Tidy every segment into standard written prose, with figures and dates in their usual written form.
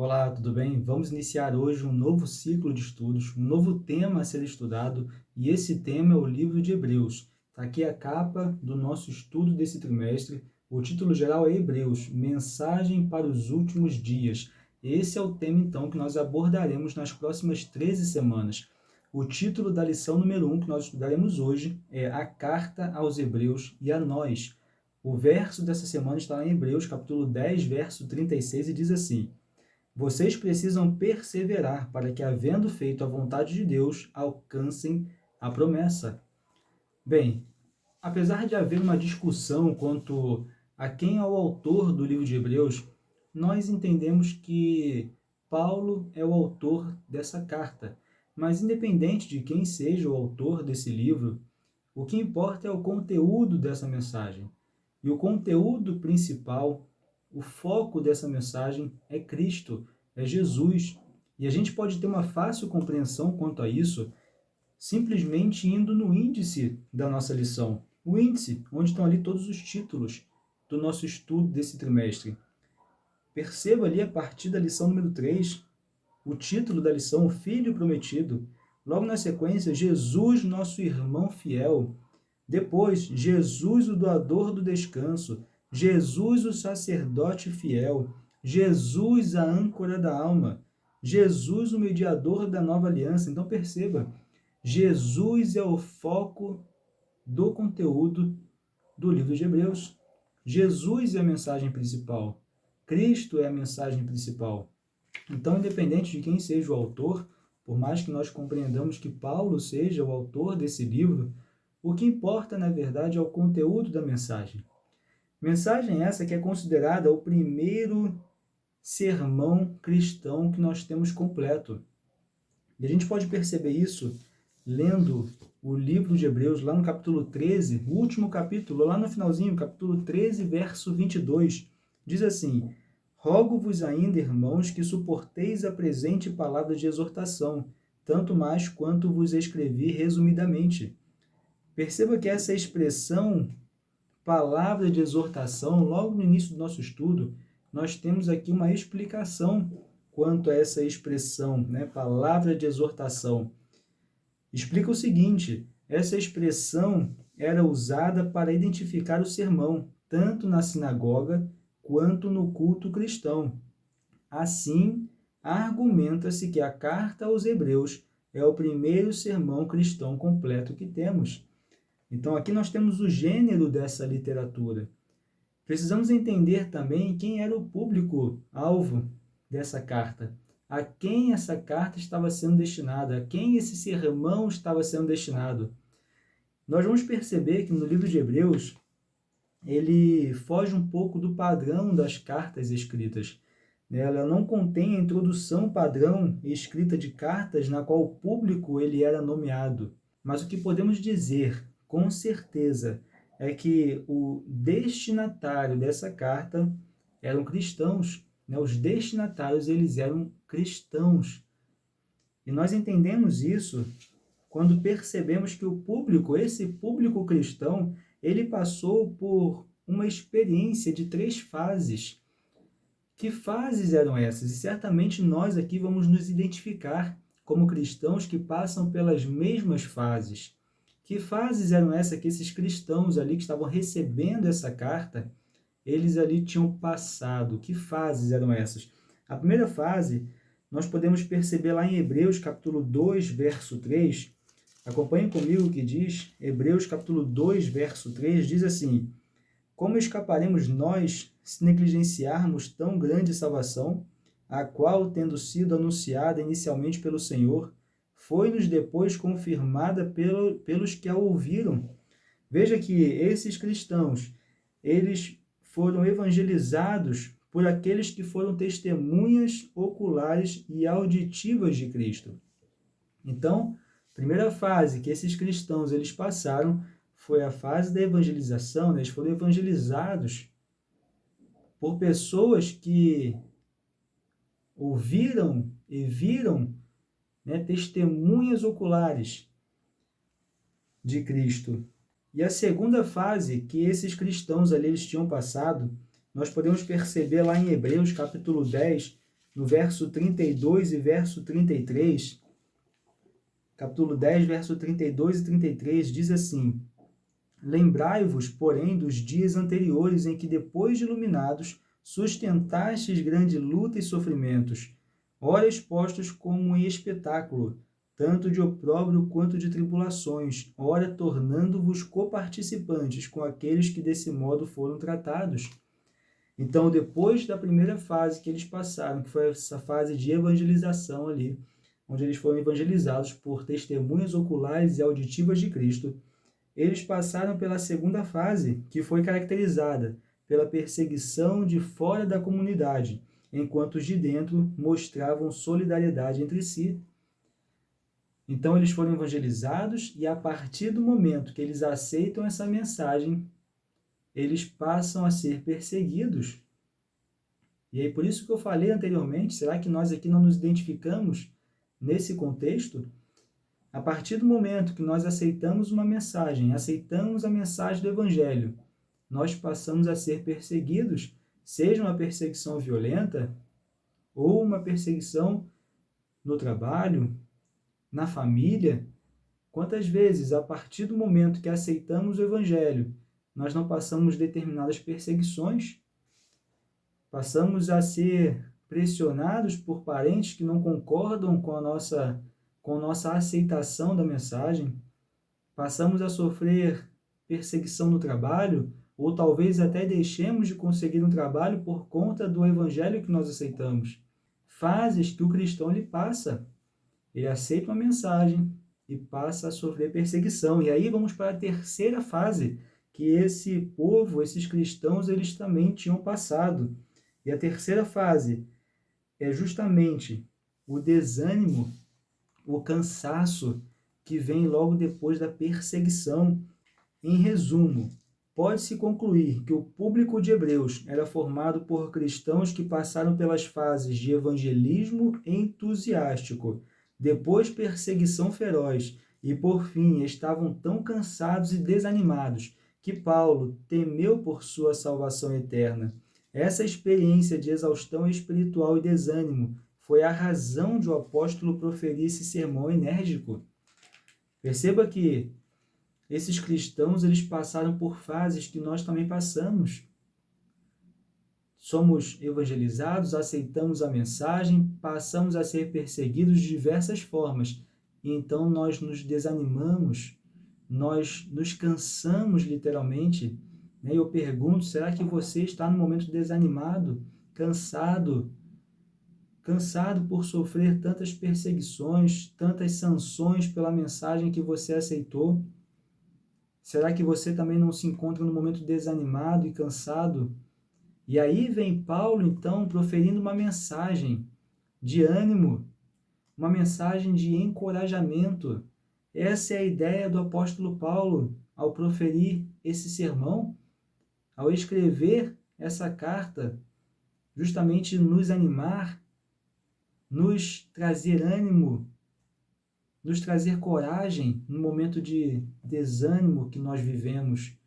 Olá, tudo bem? Vamos iniciar hoje um novo ciclo de estudos, um novo tema a ser estudado, e esse tema é o livro de Hebreus. Está aqui a capa do nosso estudo desse trimestre. O título geral é Hebreus, Mensagem para os Últimos Dias. Esse é o tema, então, que nós abordaremos nas próximas 13 semanas. O título da lição número 1 que nós estudaremos hoje é A Carta aos Hebreus e a Nós. O verso dessa semana está lá em Hebreus, capítulo 10, verso 36, e diz assim: vocês precisam perseverar para que, havendo feito a vontade de Deus, alcancem a promessa. Bem, apesar de haver uma discussão quanto a quem é o autor do livro de Hebreus, nós entendemos que Paulo é o autor dessa carta. Mas independente de quem seja o autor desse livro, o que importa é o conteúdo dessa mensagem. E o conteúdo principal, o foco dessa mensagem é Cristo, é Jesus. E a gente pode ter uma fácil compreensão quanto a isso simplesmente indo no índice da nossa lição. O índice, onde estão ali todos os títulos do nosso estudo desse trimestre. Perceba ali a partir da lição número 3, o título da lição, o Filho Prometido. Logo na sequência, Jesus, nosso irmão fiel. Depois, Jesus, o doador do descanso. Jesus, o sacerdote fiel. Jesus, a âncora da alma. Jesus, o mediador da nova aliança. Então perceba, Jesus é o foco do conteúdo do livro de Hebreus. Jesus é a mensagem principal. Cristo é a mensagem principal. Então, independente de quem seja o autor, por mais que nós compreendamos que Paulo seja o autor desse livro, o que importa, na verdade, é o conteúdo da mensagem. Mensagem essa que é considerada o primeiro sermão cristão que nós temos completo. E a gente pode perceber isso lendo o livro de Hebreus, lá no capítulo 13, o último capítulo, lá no finalzinho, capítulo 13, verso 22, diz assim: rogo-vos ainda, irmãos, que suporteis a presente palavra de exortação, tanto mais quanto vos escrevi resumidamente. Perceba que essa expressão, palavra de exortação, logo no início do nosso estudo, nós temos aqui uma explicação quanto a essa expressão, né? Palavra de exortação. Explica o seguinte: essa expressão era usada para identificar o sermão, tanto na sinagoga quanto no culto cristão. Assim, argumenta-se que a carta aos Hebreus é o primeiro sermão cristão completo que temos. Então, aqui nós temos o gênero dessa literatura. Precisamos entender também quem era o público-alvo dessa carta, a quem essa carta estava sendo destinada, a quem esse sermão estava sendo destinado. Nós vamos perceber que no livro de Hebreus, ele foge um pouco do padrão das cartas escritas. Ela não contém a introdução padrão escrita de cartas na qual o público ele era nomeado. Mas o que podemos dizer com certeza é que o destinatário dessa carta eram cristãos, né? Os destinatários eles eram cristãos. E nós entendemos isso quando percebemos que o público, esse público cristão, ele passou por uma experiência de 3 fases. Que fases eram essas? E certamente nós aqui vamos nos identificar como cristãos que passam pelas mesmas fases. Que fases eram essas que esses cristãos ali que estavam recebendo essa carta, eles ali tinham passado? Que fases eram essas? A primeira fase, nós podemos perceber lá em Hebreus capítulo 2, verso 3. Acompanhe comigo o que diz. Hebreus capítulo 2, verso 3, diz assim: como escaparemos nós se negligenciarmos tão grande salvação, a qual, tendo sido anunciada inicialmente pelo Senhor, foi-nos depois confirmada pelos que a ouviram? Veja que esses cristãos, eles foram evangelizados por aqueles que foram testemunhas oculares e auditivas de Cristo. Então, a primeira fase que esses cristãos eles passaram foi a fase da evangelização, né? Eles foram evangelizados por pessoas que ouviram e viram, né, testemunhas oculares de Cristo. E a segunda fase que esses cristãos ali eles tinham passado, nós podemos perceber lá em Hebreus capítulo 10, no verso 32 e verso 33, capítulo 10, verso 32 e 33, diz assim: Lembrai-vos, porém, dos dias anteriores em que, depois de iluminados, sustentastes grande luta e sofrimentos, ora expostos como em espetáculo, tanto de opróbrio quanto de tribulações, ora tornando-vos coparticipantes com aqueles que desse modo foram tratados. Então, depois da primeira fase que eles passaram, que foi essa fase de evangelização ali, onde eles foram evangelizados por testemunhas oculares e auditivas de Cristo, eles passaram pela segunda fase, que foi caracterizada pela perseguição de fora da comunidade, enquanto os de dentro mostravam solidariedade entre si. Então, eles foram evangelizados e, a partir do momento que eles aceitam essa mensagem, eles passam a ser perseguidos. E aí, por isso que eu falei anteriormente, será que nós aqui não nos identificamos nesse contexto? A partir do momento que nós aceitamos uma mensagem, aceitamos a mensagem do Evangelho, nós passamos a ser perseguidos, seja uma perseguição violenta ou uma perseguição no trabalho, na família. Quantas vezes, a partir do momento que aceitamos o Evangelho, nós não passamos determinadas perseguições, passamos a ser pressionados por parentes que não concordam com a nossa aceitação da mensagem, passamos a sofrer perseguição no trabalho, ou talvez até deixemos de conseguir um trabalho por conta do evangelho que nós aceitamos. Fases que o cristão ele passa. Ele aceita uma mensagem e passa a sofrer perseguição. E aí vamos para a terceira fase, que esse povo, esses cristãos, eles também tinham passado. E a terceira fase é justamente o desânimo, o cansaço que vem logo depois da perseguição. Em resumo, pode-se concluir que o público de Hebreus era formado por cristãos que passaram pelas fases de evangelismo entusiástico, depois perseguição feroz e, por fim, estavam tão cansados e desanimados que Paulo temeu por sua salvação eterna. Essa experiência de exaustão espiritual e desânimo foi a razão de o apóstolo proferir esse sermão enérgico. Perceba que esses cristãos, eles passaram por fases que nós também passamos. Somos evangelizados, aceitamos a mensagem, passamos a ser perseguidos de diversas formas. E então nós nos desanimamos, nós nos cansamos literalmente. E eu pergunto, será que você está no momento desanimado, cansado por sofrer tantas perseguições, tantas sanções pela mensagem que você aceitou? Será que você também não se encontra no momento desanimado e cansado? E aí vem Paulo, então, proferindo uma mensagem de ânimo, uma mensagem de encorajamento. Essa é a ideia do apóstolo Paulo ao proferir esse sermão, ao escrever essa carta, justamente nos animar, nos trazer ânimo, nos trazer coragem no momento de desânimo que nós vivemos.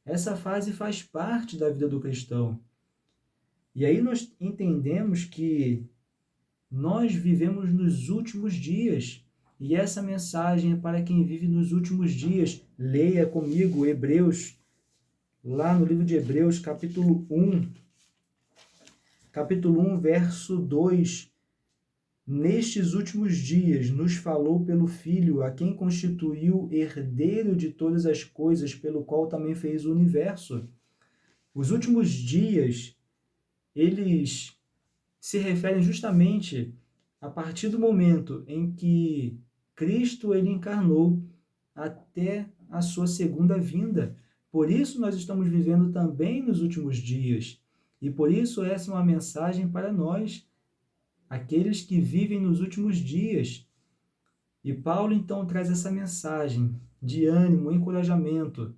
Essa fase faz parte da vida do cristão. E aí nós entendemos que nós vivemos nos últimos dias. E essa mensagem é para quem vive nos últimos dias. Leia comigo Hebreus, lá no livro de Hebreus, capítulo 1, verso 2. Nestes últimos dias nos falou pelo Filho, a quem constituiu herdeiro de todas as coisas, pelo qual também fez o universo. Os últimos dias, eles se referem justamente a partir do momento em que Cristo ele encarnou até a sua segunda vinda. Por isso nós estamos vivendo também nos últimos dias. E por isso essa é uma mensagem para nós, aqueles que vivem nos últimos dias. E Paulo então traz essa mensagem de ânimo, encorajamento,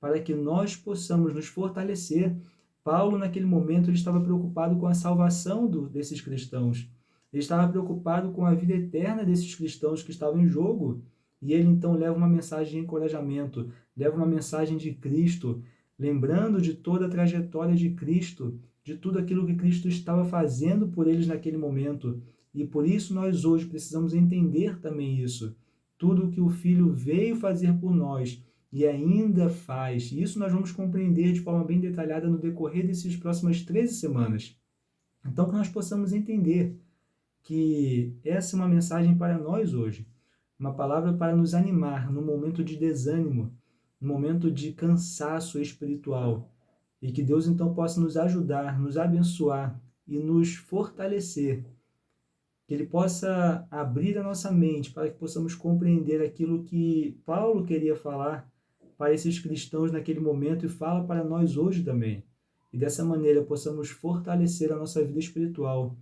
para que nós possamos nos fortalecer. Paulo, naquele momento, ele estava preocupado com a salvação desses cristãos. Ele estava preocupado com a vida eterna desses cristãos que estavam em jogo. E ele então leva uma mensagem de encorajamento, leva uma mensagem de Cristo, lembrando de toda a trajetória de Cristo, de tudo aquilo que Cristo estava fazendo por eles naquele momento. E por isso nós hoje precisamos entender também isso. Tudo o que o Filho veio fazer por nós e ainda faz. Isso nós vamos compreender de forma bem detalhada no decorrer dessas próximas 13 semanas. Então, que nós possamos entender que essa é uma mensagem para nós hoje. Uma palavra para nos animar no momento de desânimo, no momento de cansaço espiritual. E que Deus então possa nos ajudar, nos abençoar e nos fortalecer. Que Ele possa abrir a nossa mente para que possamos compreender aquilo que Paulo queria falar para esses cristãos naquele momento e fala para nós hoje também. E dessa maneira possamos fortalecer a nossa vida espiritual,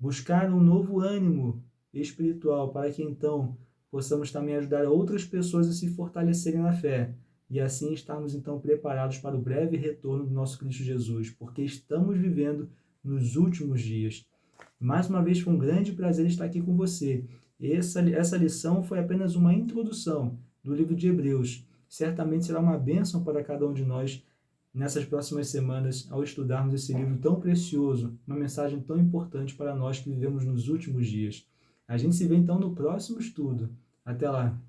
buscar um novo ânimo espiritual para que então possamos também ajudar outras pessoas a se fortalecerem na fé e assim estarmos então preparados para o breve retorno do nosso Cristo Jesus, porque estamos vivendo nos últimos dias. Mais uma vez foi um grande prazer estar aqui com você. Essa lição foi apenas uma introdução do livro de Hebreus. Certamente será uma bênção para cada um de nós nessas próximas semanas ao estudarmos esse livro tão precioso, uma mensagem tão importante para nós que vivemos nos últimos dias. A gente se vê então no próximo estudo. Até lá!